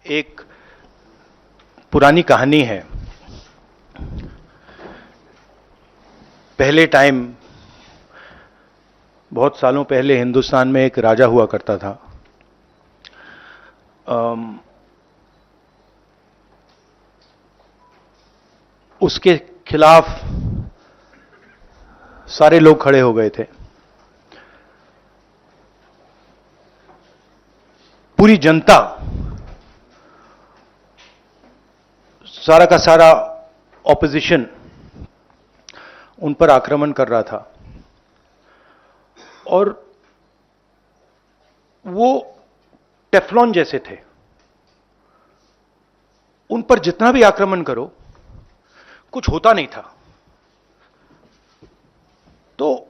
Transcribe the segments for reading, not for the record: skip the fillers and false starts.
एक पुरानी कहानी है। पहले टाइम, बहुत सालों पहले हिंदुस्तान में एक राजा हुआ करता था। उसके खिलाफ सारे लोग खड़े हो गए थे। पूरी जनता, सारा का सारा ऑपोजिशन उन पर आक्रमण कर रहा था और वो टेफ्लॉन जैसे थे। उन पर जितना भी आक्रमण करो कुछ होता नहीं था। तो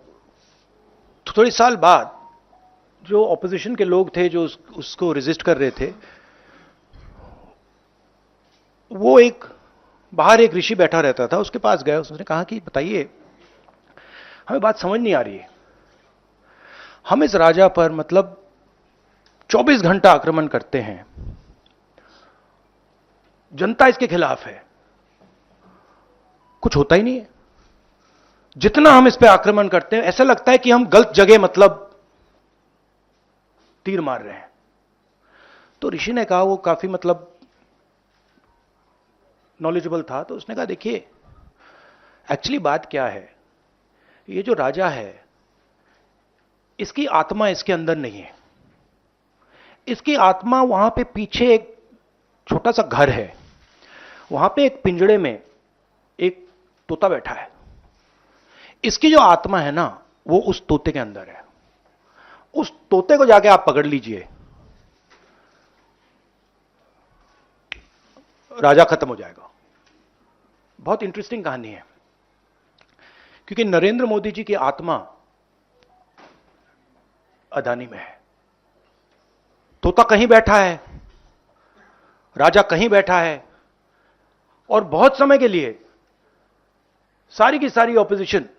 थोड़े साल बाद जो ऑपोजिशन के लोग थे जो उसको रेजिस्ट कर रहे थे, वो बाहर एक ऋषि बैठा रहता था, उसके पास गए। उसने कहा कि बताइए, हमें बात समझ नहीं आ रही है। हम इस राजा पर मतलब 24 घंटा आक्रमण करते हैं, जनता इसके खिलाफ है, कुछ होता ही नहीं है। जितना हम इस पे आक्रमण करते हैं ऐसा लगता है कि हम गलत जगह मतलब तीर मार रहे हैं। तो ऋषि ने कहा, वो काफी मतलब नॉलेजेबल था, तो उसने कहा देखिए, एक्चुअली बात क्या है, ये जो राजा है इसकी आत्मा इसके अंदर नहीं है। इसकी आत्मा वहां पे पीछे एक छोटा सा घर है, वहां पे एक पिंजड़े में एक तोता बैठा है। इसकी जो आत्मा है ना, वो उस तोते के अंदर है। उस तोते को जाके आप पकड़ लीजिए, राजा खत्म हो जाएगा। बहुत इंटरेस्टिंग कहानी है, क्योंकि नरेंद्र मोदी जी की आत्मा अदानी में है। तोता कहीं बैठा है, राजा कहीं बैठा है, और बहुत समय के लिए सारी की सारी ऑपोजिशन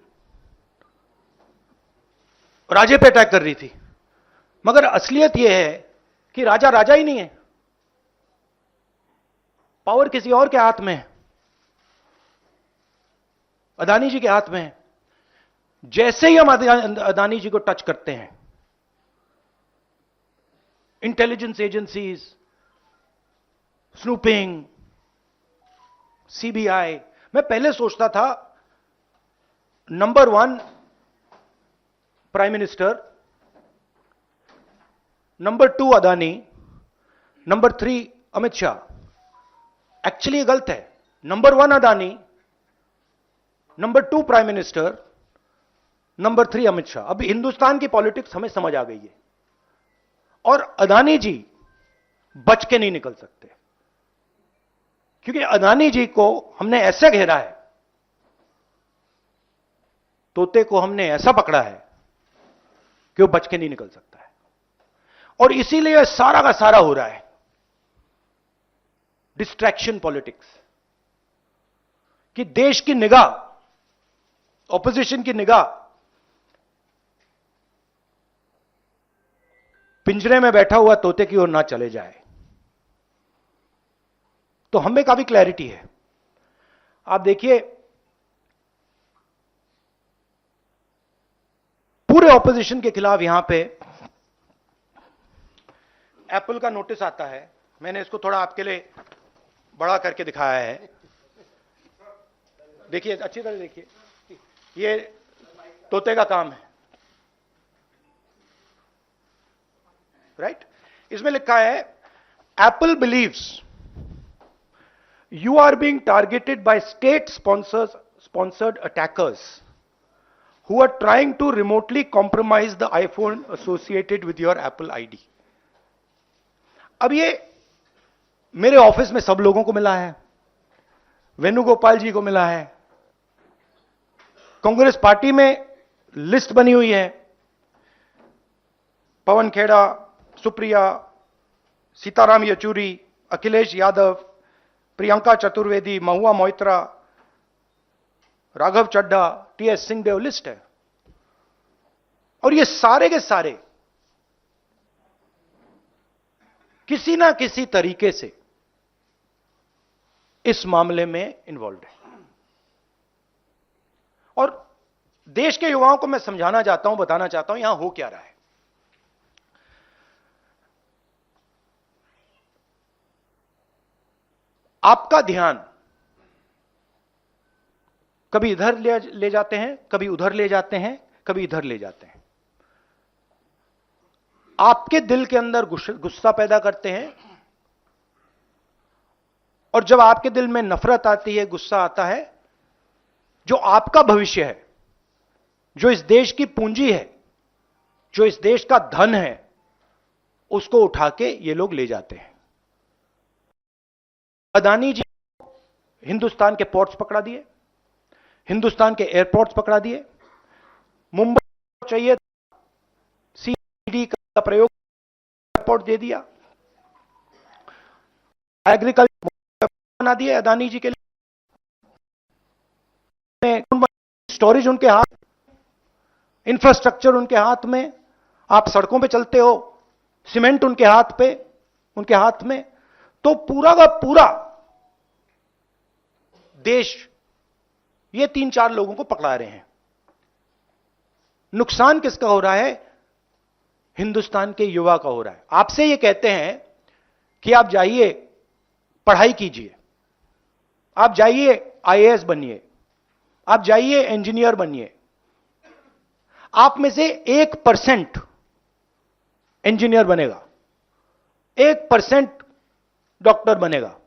राजे पे अटैक कर रही थी। मगर असलियत यह है कि राजा राजा ही नहीं है, पावर किसी और के हाथ में है, अदानी जी के हाथ में है। जैसे ही हम अदानी जी को टच करते हैं, इंटेलिजेंस एजेंसीज, स्नूपिंग, सीबीआई, मैं पहले सोचता था number 1 prime minister, number 2 Adani, number 3 Amit Shah. Actually गलत है। Number 1 Adani, number 2 prime minister, number 3 Amit Shah. अब हिंदुस्तान की पॉलिटिक्स हमें समझ आ गई है, और अदानी जी बच के नहीं निकल सकते, क्योंकि अदानी जी को हमने ऐसे घेरा है, तोते को हमने ऐसा पकड़ा है कि वो बच के नहीं निकल सकता है। और इसीलिए सारा का सारा हो रहा है डिस्ट्रैक्शन पॉलिटिक्स, कि देश की निगाह, ऑपोजिशन की निगाह पिंजरे में बैठा हुआ तोते की ओर ना चले जाए। तो हमें काफी क्लैरिटी है। आप देखिए, पूरे ऑपोजिशन के खिलाफ यहां पे एप्पल का नोटिस आता है। मैंने इसको थोड़ा आपके लिए बड़ा करके दिखाया है, देखिए अच्छी तरह देखिए, ये तोते का काम है, राइट? इसमें लिखा है, Apple believes you are being targeted by state sponsored attackers who are trying to remotely compromise the iPhone associated with your Apple ID. अब ये मेरे ऑफिस में सब लोगों को मिला है, वेणुगोपाल जी को मिला है, कांग्रेस पार्टी में लिस्ट बनी हुई है, पवन खेड़ा, सुप्रिया, सीताराम येचुरी, अखिलेश यादव, प्रियंका चतुर्वेदी, महुआ मोइत्रा, राघव चड्ढा, टीएस सिंहदेव, लिस्ट है। और ये सारे के सारे किसी ना किसी तरीके से इस मामले में इन्वॉल्व है। और देश के युवाओं को मैं समझाना चाहता हूं, बताना चाहता हूं यहां हो क्या रहा है। आपका ध्यान कभी इधर ले जाते हैं, कभी उधर ले जाते हैं, कभी इधर ले जाते हैं। आपके दिल के अंदर गुस्सा पैदा करते हैं, और जब आपके दिल में नफरत आती है, गुस्सा आता है, जो आपका भविष्य है, जो इस देश की पूंजी है, जो इस देश का धन है, उसको उठा के ये लोग ले जाते हैं। अदानी जी हिंदुस्तान के पोर्ट्स पकड़ा दिए, हिंदुस्तान के एयरपोर्ट्स पकड़ा दिए। मुंबई चाहिए सीडी का प्रयोग, एयरपोर्ट दे दिया। एग्रीकल्चर बना दिए अदानी जी के लिए, स्टोरेज उनके हाथ, इंफ्रास्ट्रक्चर उनके हाथ में, आप सड़कों पे चलते हो, सीमेंट उनके हाथ में। तो पूरा का पूरा देश ये 3-4 लोगों को पकड़ा रहे हैं। नुकसान किसका हो रहा है? हिंदुस्तान के युवा का हो रहा है। आपसे ये कहते हैं कि आप जाइए पढ़ाई कीजिए, आप जाइए आईएएस बनिए, आप जाइए इंजीनियर बनिए। आप में से 1% इंजीनियर बनेगा, 1% डॉक्टर बनेगा,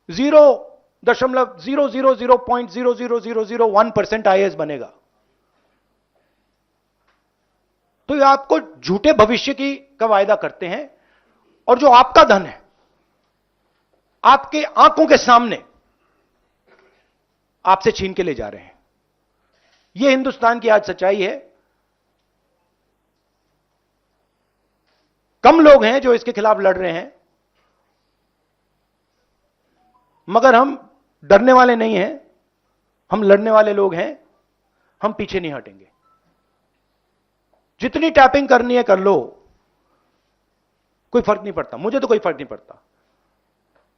0.0000001% आईएएस बनेगा। तो ये आपको झूठे भविष्य का वायदा करते हैं, और जो आपका धन है आपके आंखों के सामने आपसे छीन के ले जा रहे हैं। यह हिंदुस्तान की आज सच्चाई है। कम लोग हैं जो इसके खिलाफ लड़ रहे हैं, मगर हम डरने वाले नहीं हैं, हम लड़ने वाले लोग हैं। हम पीछे नहीं हटेंगे। जितनी टैपिंग करनी है कर लो, कोई फर्क नहीं पड़ता, मुझे तो कोई फर्क नहीं पड़ता।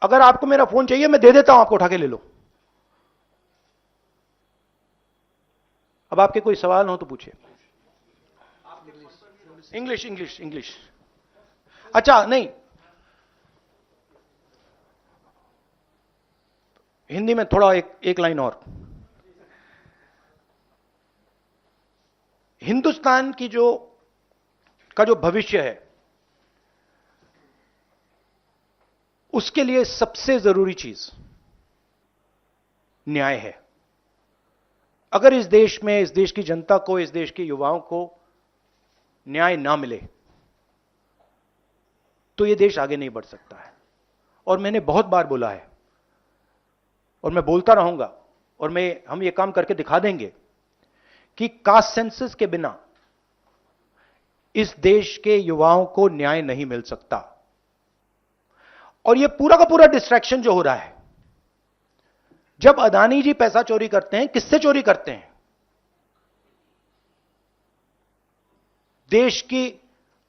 अगर आपको मेरा फोन चाहिए मैं दे देता हूं, आपको उठा के ले लो। अब आपके कोई सवाल हो तो पूछिए। English English English. अच्छा नहीं, हिंदी में थोड़ा एक लाइन और। हिंदुस्तान की जो भविष्य है, उसके लिए सबसे जरूरी चीज न्याय है। अगर इस देश में, इस देश की जनता को, इस देश के युवाओं को न्याय ना मिले तो यह देश आगे नहीं बढ़ सकता है। और मैंने बहुत बार बोला है, और मैं बोलता रहूंगा, और हम ये काम करके दिखा देंगे कि कास्ट सेंसस के बिना इस देश के युवाओं को न्याय नहीं मिल सकता। और ये पूरा का पूरा डिस्ट्रैक्शन जो हो रहा है, जब अदानी जी पैसा चोरी करते हैं, किससे चोरी करते हैं? देश की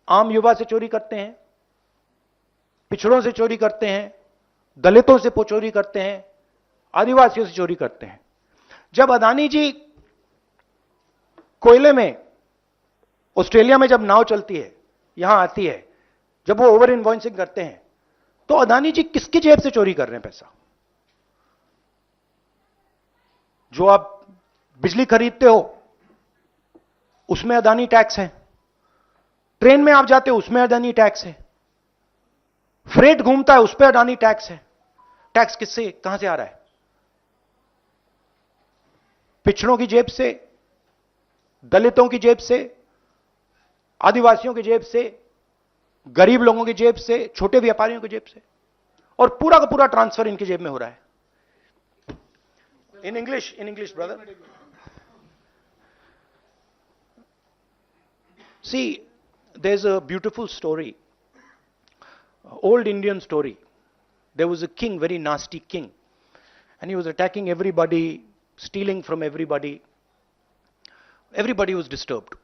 आम युवा से चोरी करते हैं, पिछड़ों से चोरी करते हैं, दलितों से चोरी करते हैं, आदिवासियों से चोरी करते हैं। जब अदानी जी कोयले में, ऑस्ट्रेलिया में जब नाव चलती है, यहां आती है, जब वो ओवर इनवॉइसिंग करते हैं, तो अदानी जी किसकी जेब से चोरी कर रहे हैं पैसा? जो आप बिजली खरीदते हो उसमें अदानी टैक्स है, ट्रेन में आप जाते हो उसमें अदानी टैक्स है, फ्रेट घूमता है उस पर अदानी टैक्स है। टैक्स किससे, कहां से आ रहा है? पिछड़ों की जेब से, दलितों की जेब से, आदिवासियों की जेब से, गरीब लोगों की जेब से, छोटे व्यापारियों की जेब से, और पूरा का पूरा ट्रांसफर इनकी जेब में हो रहा है। In English, brother. See, there's a beautiful story, old Indian story. There was a king, very nasty king, and he was attacking everybody, stealing from everybody. Everybody was disturbed,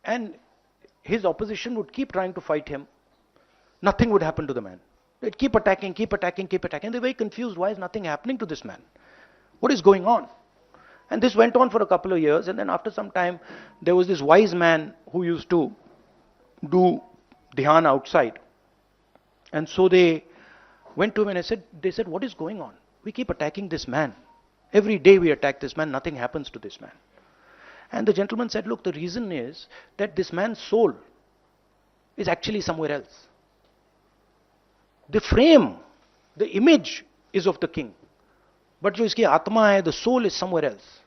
and his opposition would keep trying to fight him. Nothing would happen to the man. They keep attacking, keep attacking, keep attacking. They're very confused. Why is nothing happening to this man? What is going on? And this went on for a couple of years. And then after some time, there was this wise man who used to do dhyan outside. And so they went to him and they said, what is going on? We keep attacking this man. Every day we attack this man, nothing happens to this man. And the gentleman said, look, the reason is that this man's soul is actually somewhere else. The frame, the image is of the king. But jo iski atma hai, the soul is somewhere else.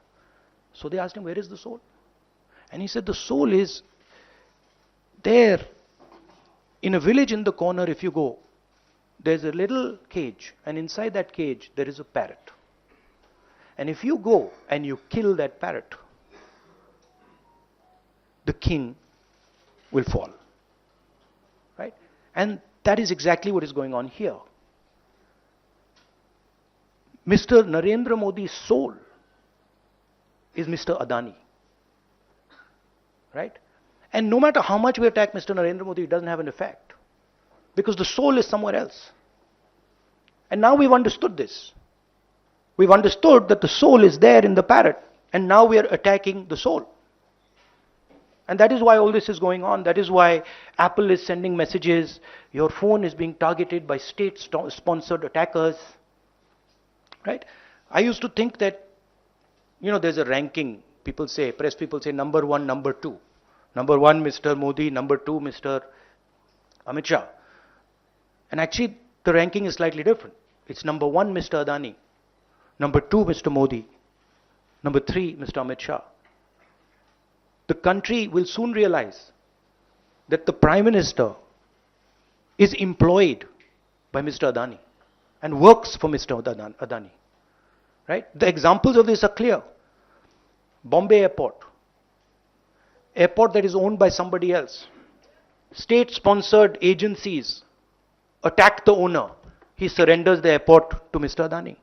So they asked him, where is the soul? And he said, the soul is there in a village in the corner. If you go, there's a little cage, and inside that cage there is a parrot. And if you go and you kill that parrot, the king will fall. Right? And that is exactly what is going on here. Mr. Narendra Modi's soul is Mr. Adani. Right? And no matter how much we attack Mr. Narendra Modi, it doesn't have an effect. Because the soul is somewhere else. And now we've understood this. We've understood that the soul is there in the parrot. And now we are attacking the soul. And that is why all this is going on. That is why Apple is sending messages. Your phone is being targeted by state-sponsored attackers. Right? I used to think that, there's a ranking. People say, press people say, number one, number two. Number one, Mr. Modi. Number two, Mr. Amit Shah. And actually, the ranking is slightly different. It's number one, Mr. Adani. Number two, Mr. Modi. Number three, Mr. Amit Shah. The country will soon realize that the Prime Minister is employed by Mr. Adani and works for Mr. Adani. Right? The examples of this are clear. Bombay Airport. Airport that is owned by somebody else. State-sponsored agencies attack the owner. He surrenders the airport to Mr. Adani.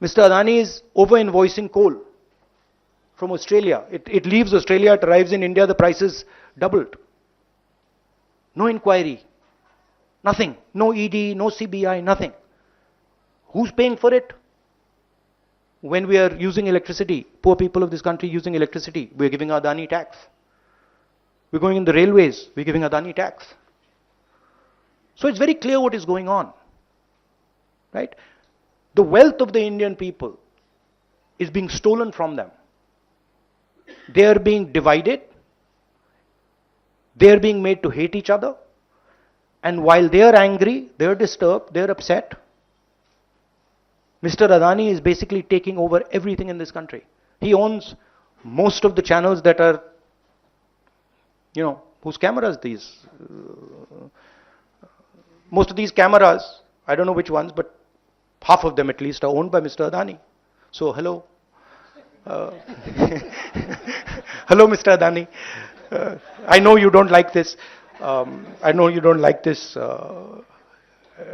Mr. Adani is over-invoicing coal from Australia. It leaves Australia, it arrives in India, the prices doubled. No inquiry. Nothing. No ED, no CBI, nothing. Who's paying for it? When we are using electricity, poor people of this country using electricity, we're giving Adani tax. We're going in the railways, we're giving Adani tax. So it's very clear what is going on. Right? The wealth of the Indian people is being stolen from them. They are being divided. They are being made to hate each other. And while they are angry, they are disturbed, they are upset, Mr. Adani is basically taking over everything in this country. He owns most of the channels that are, whose cameras these? Most of these cameras, I don't know which ones, but half of them at least are owned by Mr. Adani. So, hello. Hello, Mr. Adani. I know you don't like this. I know you don't like this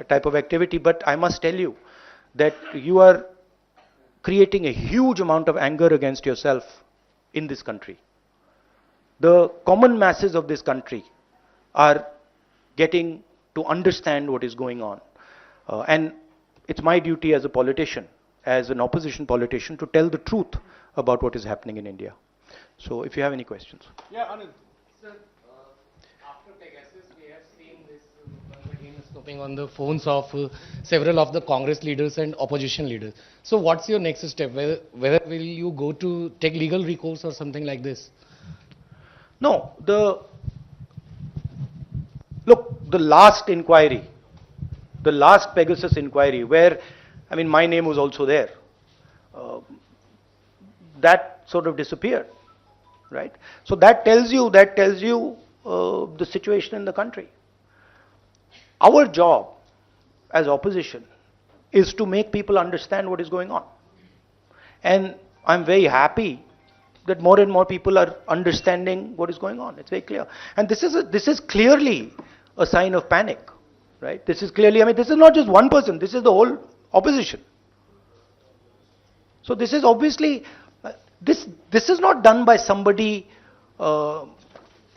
type of activity, but I must tell you that you are creating a huge amount of anger against yourself in this country. The common masses of this country are getting to understand what is going on. And it's my duty as a politician, as an opposition politician, to tell the truth about what is happening in India. So if you have any questions. Yeah, Anand. Sir, after Pegasus, we have seen this again snooping on the phones of several of the Congress leaders and opposition leaders. So what's your next step? Whether will you go to take legal recourse or something like this? No, the last inquiry, the last Pegasus inquiry, where, my name was also there, that sort of disappeared, right? So that tells you the situation in the country. Our job as opposition is to make people understand what is going on. And I'm very happy that more and more people are understanding what is going on. It's very clear. And this is clearly a sign of panic, right? This is clearly, this is not just one person, this is the whole opposition. So this is obviously, this is not done by somebody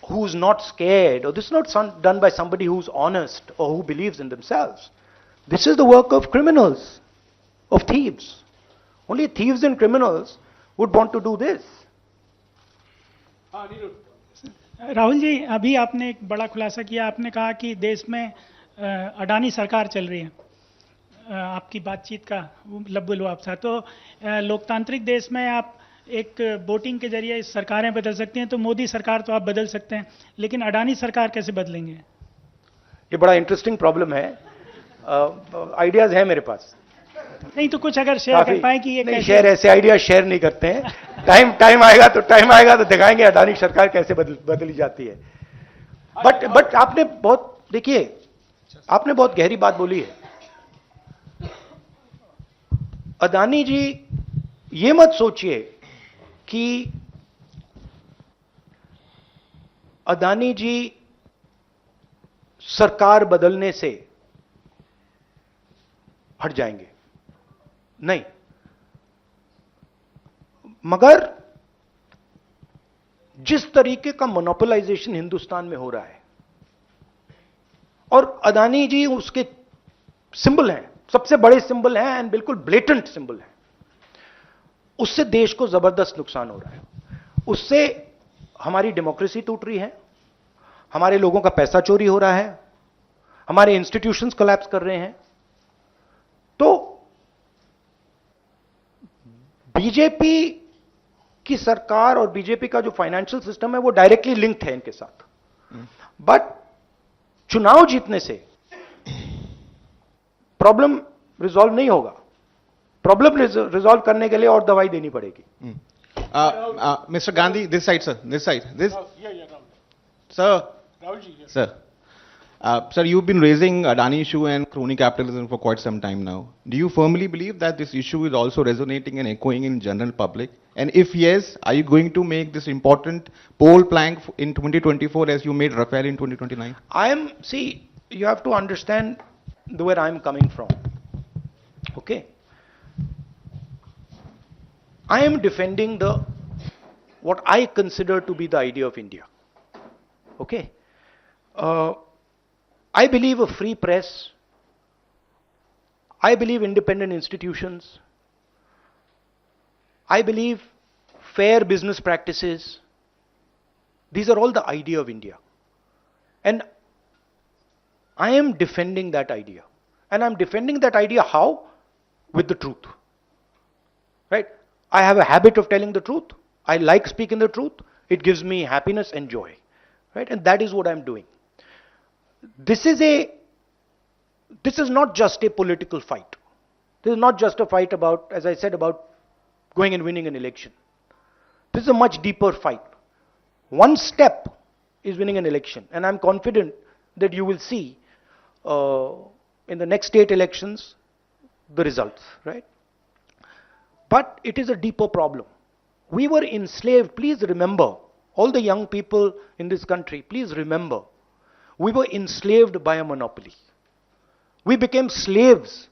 who's not scared, or this is not done by somebody who's honest or who believes in themselves. This is the work of criminals, of thieves. Only thieves and criminals would want to do this. Rahul ji, अभी आपने एक बड़ा खुलासा किया। आपने कहा कि देश में अडानी सरकार चल रही है। आपकी बातचीत का लब्बुलवाब था। तो लोकतांत्रिक देश में आप एक वोटिंग के जरिए सरकारें बदल सकती हैं, तो मोदी सरकार तो आप बदल सकते हैं, लेकिन अडानी सरकार कैसे बदलेंगे? ये बड़ा इंटरेस्टिंग प्रॉब्लम है। आइडियाज है मेरे पास। नहीं तो कुछ अगर शेयर कर पाए कि ये नहीं, कैसे? शेयर ऐसे आइडिया शेयर नहीं करते हैं। टाइम आएगा तो दिखाएंगे अडानी सरकार कैसे बदली जाती है। बट आपने बहुत, देखिए, आपने बहुत गहरी बात बोली है। अदानी जी, ये मत सोचिए कि अदानी जी सरकार बदलने से हट जाएंगे, नहीं। मगर जिस तरीके का मोनोपोलाइजेशन हिंदुस्तान में हो रहा है, और अदानी जी उसके सिंबल हैं, सबसे बड़े सिंबल हैं एंड बिल्कुल ब्लेटेंट सिंबल हैं, उससे देश को जबरदस्त नुकसान हो रहा है। उससे हमारी डेमोक्रेसी टूट रही है, हमारे लोगों का पैसा चोरी हो रहा है, हमारे इंस्टीट्यूशंस कोलैप्स कर रहे हैं। तो बीजेपी की सरकार और बीजेपी का जो फाइनेंशियल सिस्टम है वो डायरेक्टली लिंक्ड है इनके साथ। बट चुनाव जीतने से प्रॉब्लम रिजॉल्व नहीं होगा। प्रॉब्लम रिजॉल्व करने के लिए और दवाई देनी पड़ेगी। Mr. Gandhi, this side, sir. This side. This. Sir. Sir. Sir, you've been raising Adani issue and crony capitalism for quite some time now. Do you firmly believe that this issue is also resonating and echoing in general public? And if yes, are you going to make this important poll plank in 2024 as you made Rafael in 2029? See, you have to understand where I'm coming from. Okay? I am defending what I consider to be the idea of India. Okay? I believe a free press. I believe independent institutions. I believe fair business practices. These are all the idea of India. And I am defending that idea. And I'm defending that idea how? With the truth. Right? I have a habit of telling the truth. I like speaking the truth. It gives me happiness and joy. Right? And that is what I'm doing. This is not just a political fight. This is not just a fight about, as I said, about going and winning an election. This is a much deeper fight. One step is winning an election, and I'm confident that you will see in the next state elections the results, right? But it is a deeper problem. We were enslaved. Please remember, all the young people in this country, please remember, we were enslaved by a monopoly. We became slaves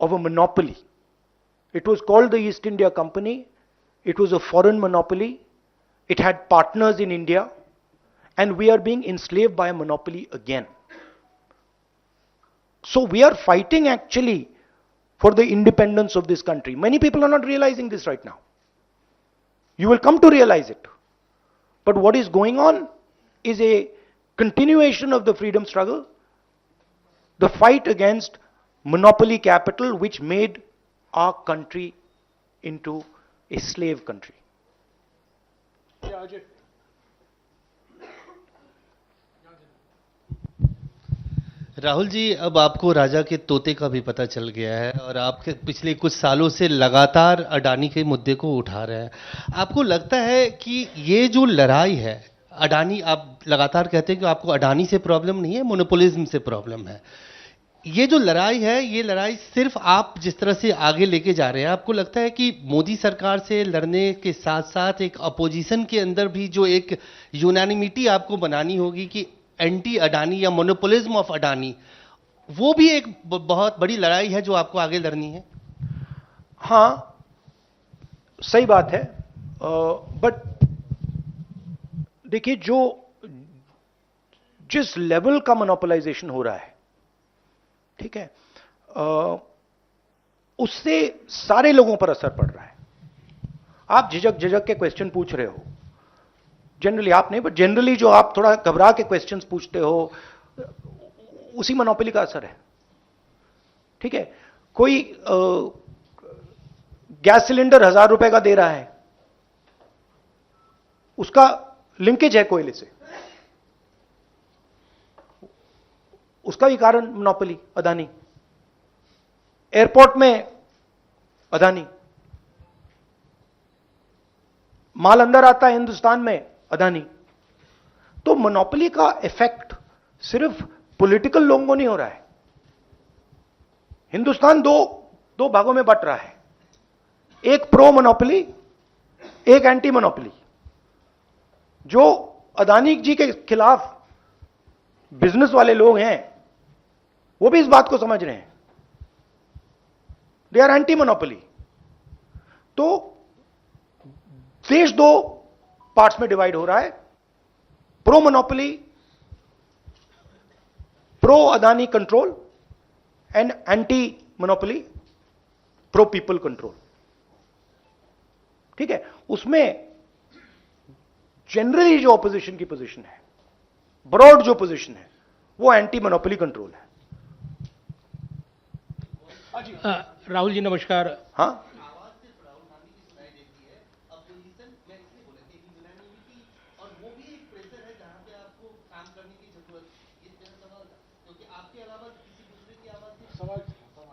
of a monopoly. It was called the East India Company. It was a foreign monopoly. It had partners in India. And we are being enslaved by a monopoly again. So we are fighting actually for the independence of this country. Many people are not realizing this right now. You will come to realize it. But what is going on is a continuation of the freedom struggle, the fight against monopoly capital which made our country into a slave country. Rahul ji, अब आपको राजा के तोते का भी पता चल गया है और आपके पिछले कुछ सालों से लगातार अडानी के मुद्दे को उठा रहे हैं। आपको लगता है कि ये जो लड़ाई है, अडानी, आप लगातार कहते हैं कि आपको अडानी से प्रॉब्लम नहीं है, मोनोपोलिज्म से प्रॉब्लम है। ये जो लड़ाई है, ये लड़ाई सिर्फ आप जिस तरह से आगे लेके जा रहे हैं, आपको लगता है कि मोदी सरकार से लड़ने के साथ साथ एक अपोजिशन के अंदर भी जो एक यूनानिमिटी आपको बनानी होगी कि एंटी अडानी या मोनोपोलिज्म ऑफ अडानी, वो भी एक बहुत बड़ी लड़ाई है जो आपको आगे लड़नी है? हाँ, सही बात है। बट देखिए, जो जिस लेवल का मोनोपोलाइजेशन हो रहा है, ठीक है, उससे सारे लोगों पर असर पड़ रहा है। आप झिझक झिझक के क्वेश्चन पूछ रहे हो, जनरली आप नहीं, बट जनरली जो आप थोड़ा घबरा के क्वेश्चंस पूछते हो, उसी मोनोपोली का असर है। ठीक है, कोई गैस सिलेंडर 1000 रुपए का दे रहा है, उसका लिंकेज है कोयले से, उसका भी कारण मोनोपोली, अदानी। एयरपोर्ट में अदानी, माल अंदर आता है हिंदुस्तान में, अदानी। तो मोनोपोली का इफेक्ट सिर्फ पॉलिटिकल लोगों को नहीं हो रहा है। हिंदुस्तान दो भागों में बट रहा है, एक प्रो मोनोपोली, एक एंटी मोनोपोली। जो अदानी जी के खिलाफ बिजनेस वाले लोग हैं, वो भी इस बात को समझ रहे हैं, दे आर एंटी मोनोपोली। तो देश दो पार्ट्स में डिवाइड हो रहा है, pro monopoly, pro Adani control, and anti monopoly, pro people control. ठीक है, उसमें जनरली जो ऑपोजिशन की पोजीशन है, ब्रॉड जो पोजीशन है, वो एंटी मोनोपोली कंट्रोल है। राहुल जी नमस्कार। हाँ,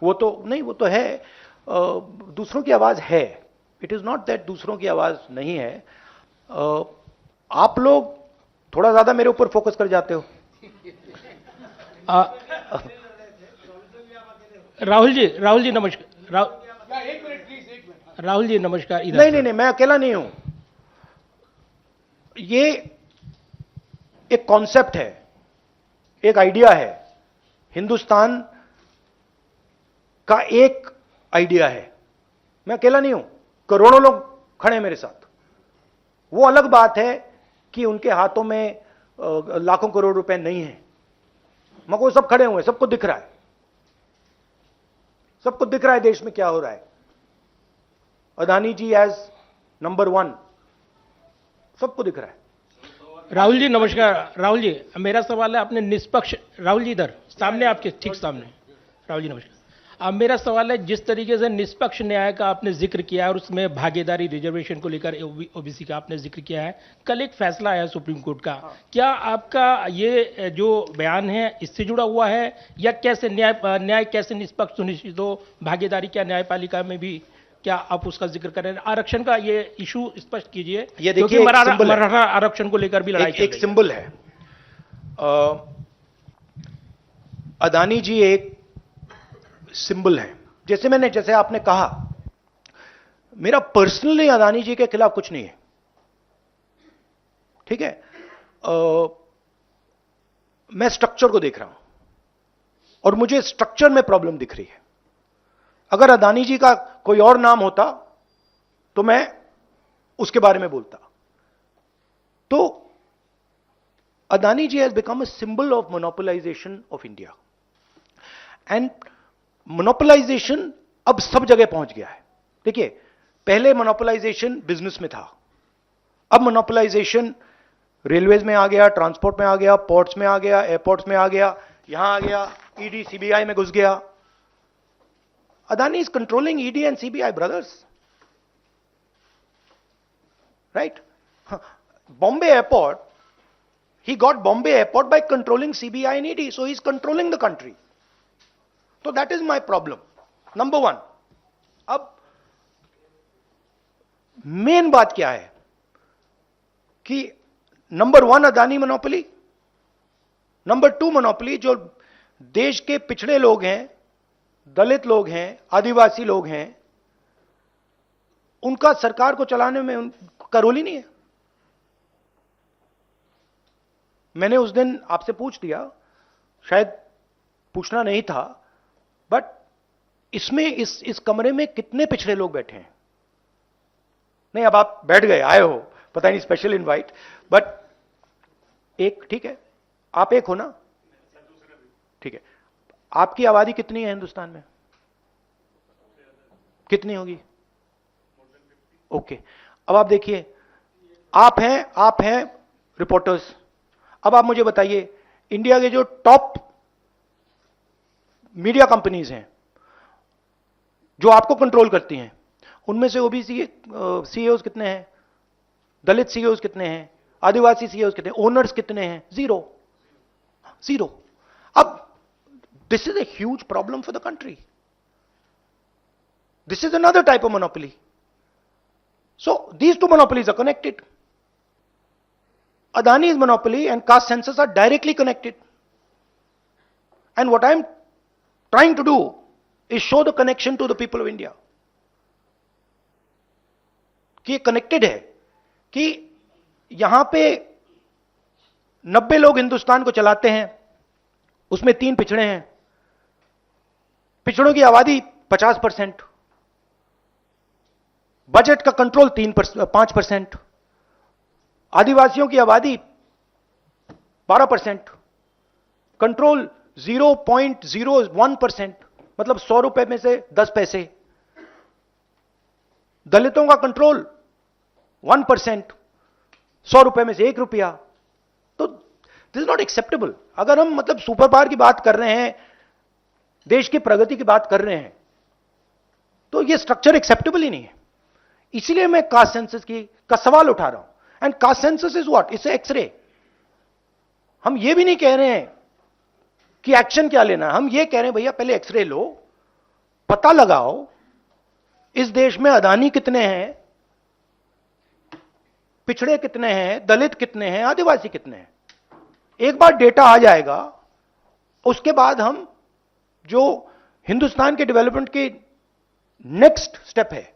वो तो नहीं, वो तो है, दूसरों की आवाज है। इट इज नॉट दैट दूसरों की आवाज नहीं है। आप लोग थोड़ा ज्यादा मेरे ऊपर फोकस कर जाते हो। राहुल जी नमस्कार। राहुल जी नमस्कार। नहीं नहीं नहीं, मैं अकेला नहीं हूं। ये एक कॉन्सेप्ट है, एक आइडिया है, हिंदुस्तान का एक आइडिया है। मैं अकेला नहीं हूं, करोड़ों लोग खड़े हैं मेरे साथ। वो अलग बात है कि उनके हाथों में लाखों करोड़ रुपए नहीं है, मगर वो सब खड़े हुए हैं, सबको दिख रहा है, सबको दिख रहा है देश में क्या हो रहा है। अदानी जी एज नंबर 1, सबको दिख रहा है। राहुल जी नमस्कार। राहुल जी मेरा सवाल है, आपने निष्पक्ष, राहुल जी इधर सामने, आपके ठीक सामने। राहुल जी नमस्कार। अब मेरा सवाल है, जिस तरीके से निष्पक्ष न्याय का आपने जिक्र किया है और उसमें भागीदारी रिजर्वेशन को लेकर ओबीसी का आपने जिक्र किया है, कल एक फैसला आया सुप्रीम कोर्ट का, क्या आपका ये जो बयान है इससे जुड़ा हुआ है, या कैसे न्याय कैसे निष्पक्ष सुनिश्चित हो, भागीदारी क्या न्यायपालिका में भी, क्या आप उसका जिक्र करें? आरक्षण का ये इशू स्पष्ट कीजिए, ये क्योंकि देखिए, मराठा आरक्षण को लेकर भी लड़ाई चल रही है। एक सिंबल है। अदानी जी एक सिंबल है। जैसे आपने कहा, मेरा पर्सनली अदानी जी के खिलाफ कुछ नहीं है, ठीक है। मैं स्ट्रक्चर को देख रहा हूं और मुझे स्ट्रक्चर में प्रॉब्लम दिख रही है। अगर अदानी जी का कोई और नाम होता तो मैं उसके बारे में बोलता। तो Adani ji has become a symbol of monopolization of India, and monopolization अब सब जगह पहुंच गया है। देखिए, पहले मोनोपोलाइजेशन बिजनेस में था, अब मोनोपोलाइजेशन रेलवेज में आ गया, ट्रांसपोर्ट में आ गया, पोर्ट्स में आ गया, एयरपोर्ट्स में आ गया, यहां आ गया, ईडी सीबीआई में घुस गया। Adani is controlling ED and CBI, brothers. Right? Bombay Airport, he got Bombay Airport by controlling CBI and ED, so he's controlling the country. So that is my problem. Number 1. अब main बात क्या है कि number 1 Adani monopoly, number 2 monopoly जो देश के पिछड़े लोग हैं, दलित लोग हैं, आदिवासी लोग हैं, उनका सरकार को चलाने में उनका रोल ही नहीं है। मैंने उस दिन आपसे पूछ दिया, शायद पूछना नहीं था, बट इसमें इस कमरे में कितने पिछड़े लोग बैठे हैं? नहीं, अब आप बैठ गए, आए हो, पता नहीं स्पेशल इनवाइट, बट एक ठीक है, आप एक हो ना? ठीक है। आपकी आबादी कितनी है हिंदुस्तान में? कितनी होगी? ओके। अब आप देखिए, आप हैं रिपोर्टर्स। अब आप मुझे बताइए, इंडिया के जो टॉप मीडिया कंपनीज हैं जो आपको कंट्रोल करती हैं, उनमें से ओबीसी सीईओज कितने हैं? दलित सीईओज कितने हैं? आदिवासी सीईओज कितने हैं? ओनर्स कितने हैं? जीरो। जीरो। अब this is a huge problem for the country. This is another type of monopoly. So these two monopolies are connected. Adani's monopoly and caste census are directly connected. And what I'm trying to do is show the connection to the people of India. कि ये connected है, कि यहां पे 90 लोग हिंदुस्तान को चलाते हैं, उसमें 3 पिछड़े हैं, पिछड़ों की आबादी 50%, बजट का कंट्रोल 5%, आदिवासियों की आबादी 12%, कंट्रोल 0.01%, मतलब 100 रुपए में से 10 पैसे, दलितों का कंट्रोल 1%, 100 रुपए में से 1 रुपया। तो दिस इज नॉट एक्सेप्टेबल। अगर हम मतलब सुपर पावर की बात कर रहे हैं, देश की प्रगति की बात कर रहे हैं, तो यह स्ट्रक्चर एक्सेप्टेबल ही नहीं है। इसीलिए मैं कास्ट सेंसस का सवाल उठा रहा हूं। And caste census is what? It's x ray. हम ये भी नहीं कह रहे हैं कि एक्शन क्या लेना है, हम ये कह रहे हैं भैया पहले एक्सरे लो, पता लगाओ इस देश में अदानी कितने हैं, पिछड़े कितने हैं, दलित कितने हैं, आदिवासी कितने हैं। एक बार डेटा आ जाएगा, उसके बाद हम जो हिंदुस्तान के डेवलपमेंट की नेक्स्ट स्टेप है,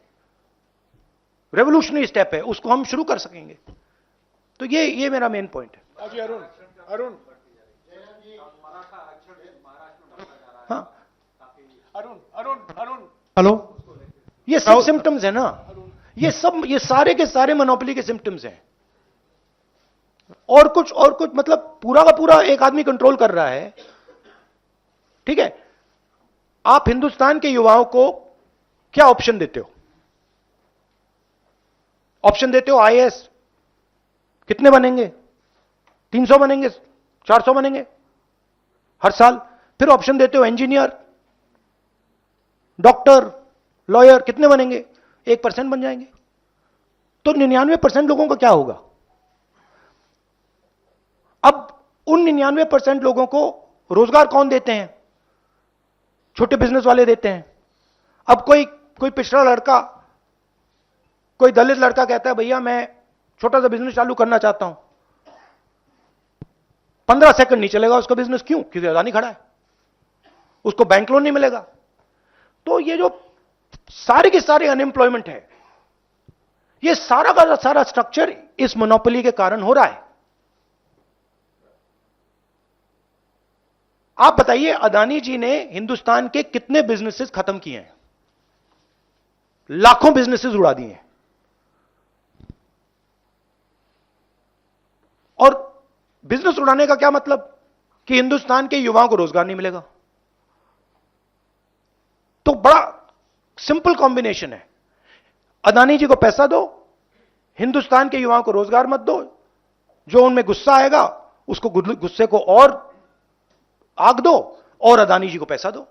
रेवोल्यूशनरी स्टेप है, उसको हम शुरू कर सकेंगे। तो ये मेरा मेन पॉइंट है। जी अरुण हाँ अरुण हेलो, ये सब सिम्टम्स है ना, ये सारे के सारे मोनोपोली के सिम्टम्स हैं। और कुछ मतलब पूरा का पूरा एक आदमी कंट्रोल कर रहा है। ठीक है, आप हिंदुस्तान के युवाओं को क्या ऑप्शन देते हो? ऑप्शन देते हो आईएएस, कितने बनेंगे? 300 बनेंगे, 400 बनेंगे हर साल। फिर ऑप्शन देते हो इंजीनियर, डॉक्टर, लॉयर, कितने बनेंगे? 1% बन जाएंगे। तो 99% लोगों का क्या होगा? अब उन 99% लोगों को रोजगार कौन देते हैं? छोटे बिजनेस वाले देते हैं। अब कोई पिछड़ा लड़का, कोई दलित लड़का कहता है भैया मैं छोटा सा बिजनेस चालू करना चाहता हूं, 15 सेकंड नहीं चलेगा उसका बिजनेस। क्यों? क्योंकि अदानी खड़ा है, उसको बैंक लोन नहीं मिलेगा। तो ये जो सारे के सारे अनएम्प्लॉयमेंट है, ये सारा का सारा स्ट्रक्चर इस मोनोपोली के कारण हो रहा है। आप बताइए, अदानी जी ने हिंदुस्तान के कितने बिजनेसेस खत्म किए हैं? लाखों बिजनेसेस उड़ा दिए हैं। और बिजनेस उड़ाने का क्या मतलब? कि हिंदुस्तान के युवाओं को रोजगार नहीं मिलेगा। तो बड़ा सिंपल कॉम्बिनेशन है, अदानी जी को पैसा दो, हिंदुस्तान के युवाओं को रोजगार मत दो, जो उनमें गुस्सा आएगा उसको गुस्से को और आग दो, और अदानी जी को पैसा दो।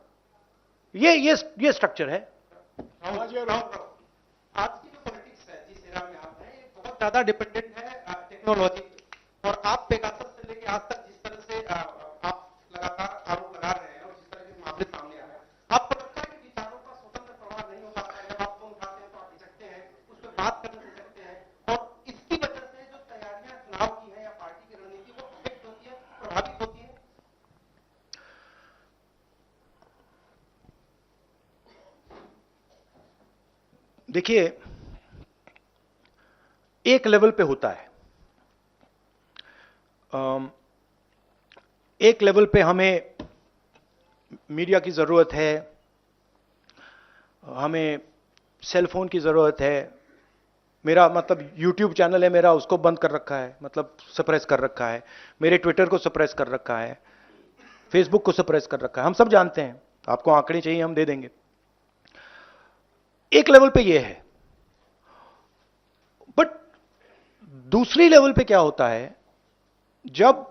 ये स्ट्रक्चर है। आज की जो पॉलिटिक्स है जिस एरा में आप हैं, ये बहुत ज्यादा डिपेंडेंट है टेक्नोलॉजी। और आप पेगासस से लेके आज तक जिस तरह से आप लगातार आरोप लगा रहे हैं और जिस तरह के मामले सामने आ रहे हैं, आपको लगता है कि विचारों का स्वतंत्र प्रवाह नहीं हो पाता है? जब आप फोन उठाते हैं तो आप झिझकते हैं, उस पर बात करने से झिझकते हैं, और इसकी वजह से जो तैयारियां चुनाव की है या पार्टी की रणनीति वो अफेक्ट होती है, प्रभावित होती है। देखिए, एक लेवल पे होता है, एक लेवल पे हमें मीडिया की जरूरत है, हमें सेल फोन की जरूरत है, मेरा मतलब यूट्यूब चैनल है मेरा, उसको बंद कर रखा है, मतलब सप्रेस कर रखा है, मेरे ट्विटर को सप्रेस कर रखा है, फेसबुक को सप्रेस कर रखा है, हम सब जानते हैं। आपको आंकड़े चाहिए हम दे देंगे। एक लेवल पे ये है, बट दूसरी लेवल पे क्या होता है, जब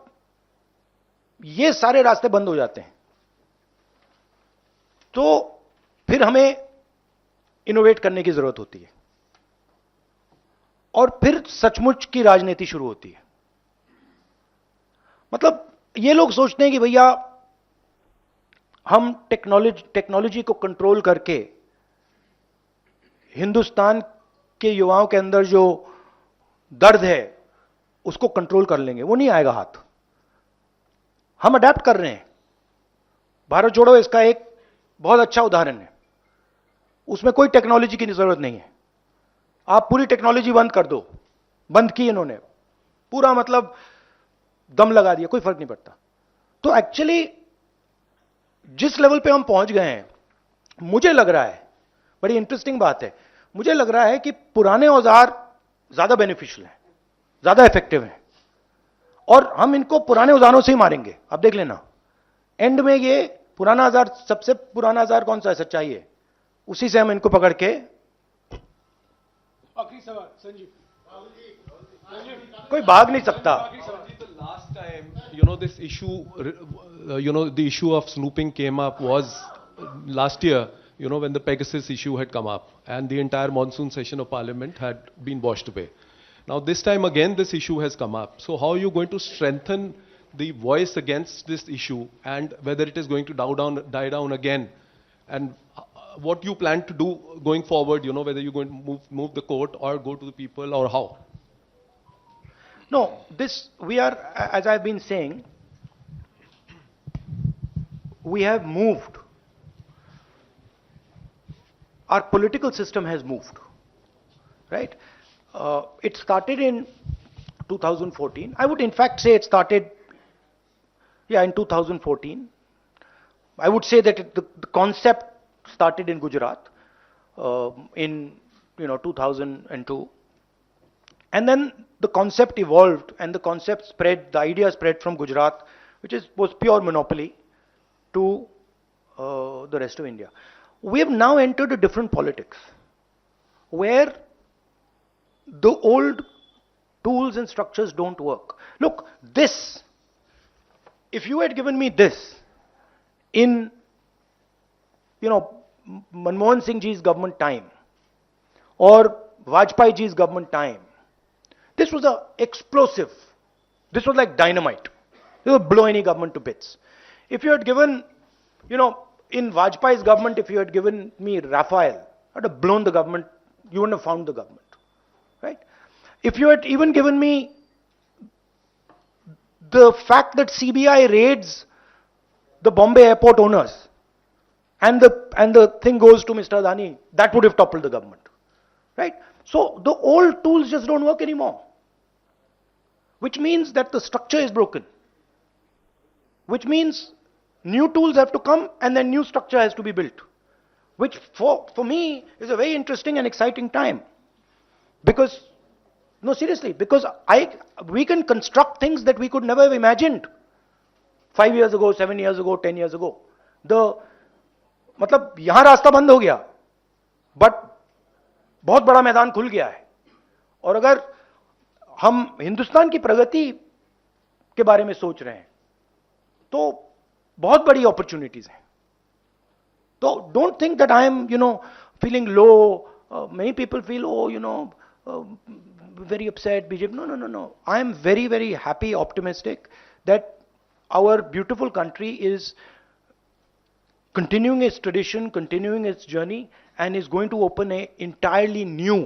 ये सारे रास्ते बंद हो जाते हैं तो फिर हमें इनोवेट करने की जरूरत होती है और फिर सचमुच की राजनीति शुरू होती है। मतलब ये लोग सोचते हैं कि भैया हम टेक्नोलॉजी को कंट्रोल करके हिंदुस्तान के युवाओं के अंदर जो दर्द है उसको कंट्रोल कर लेंगे। वो नहीं आएगा हाथ। हम अडेप्ट कर रहे हैं। भारत जोड़ो इसका एक बहुत अच्छा उदाहरण है। उसमें कोई टेक्नोलॉजी की जरूरत नहीं है। आप पूरी टेक्नोलॉजी बंद कर दो, बंद की इन्होंने, पूरा मतलब दम लगा दिया, कोई फर्क नहीं पड़ता। तो एक्चुअली जिस लेवल पे हम पहुंच गए हैं, मुझे लग रहा है, बड़ी इंटरेस्टिंग बात है, मुझे लग रहा है कि पुराने औजार ज्यादा बेनिफिशियल हैं, ज्यादा इफेक्टिव हैं और हम इनको पुराने औजारों से ही मारेंगे। आप देख लेना, एंड में ये पुराना औजार, सबसे पुराना औजार कौन सा है? सच्चाई है। उसी से हम इनको पकड़ के। आखिरी सवाल संजीव। कोई भाग नहीं सकता। Last time, this issue, the issue of snooping came up was last year, when the Pegasus issue had come up and the entire monsoon session of Parliament had been washed away. Now, this time again, this issue has come up. So, how are you going to strengthen the voice against this issue and whether it is going to die down again? And what you plan to do going forward, whether you're going to move the court or go to the people or how? No, we are, as I've been saying, we have moved. Our political system has moved, right? It started in 2014. I would in fact say it started, in 2014. I would say that the concept started in Gujarat in 2002. And then the concept evolved and the concept spread, the idea spread from Gujarat, which was pure monopoly, to the rest of India. We have now entered a different politics, where the old tools and structures don't work. Look, if you had given me this in, Manmohan Singh ji's government time or Vajpayee ji's government time, this was explosive. This was like dynamite. It would blow any government to bits. If you had given, in Vajpayee's government, if you had given me Rafael, I'd have blown the government. You wouldn't have found the government, right? If you had even given me the fact that CBI raids the Bombay airport owners and the thing goes to Mr. Adani, that would have toppled the government, right? So the old tools just don't work anymore, which means that the structure is broken, which means new tools have to come and then new structure has to be built, which for me is a very interesting and exciting time. Because, no, seriously, because we can construct things that we could never have imagined 5 years ago, 7 years ago, 10 years ago. मतलब यहां रास्ता बंद हो गया, but बहुत बड़ा मैदान खुल गया है। और अगर हम हिंदुस्तान की प्रगति के बारे में सोच रहे हैं तो बहुत बड़ी अपॉर्चुनिटीज हैं। तो don't think that I am feeling low. Many people feel very upset, BJP. No. I am very, very happy, optimistic that our beautiful country is continuing its tradition, continuing its journey, and is going to open an entirely new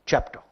chapter.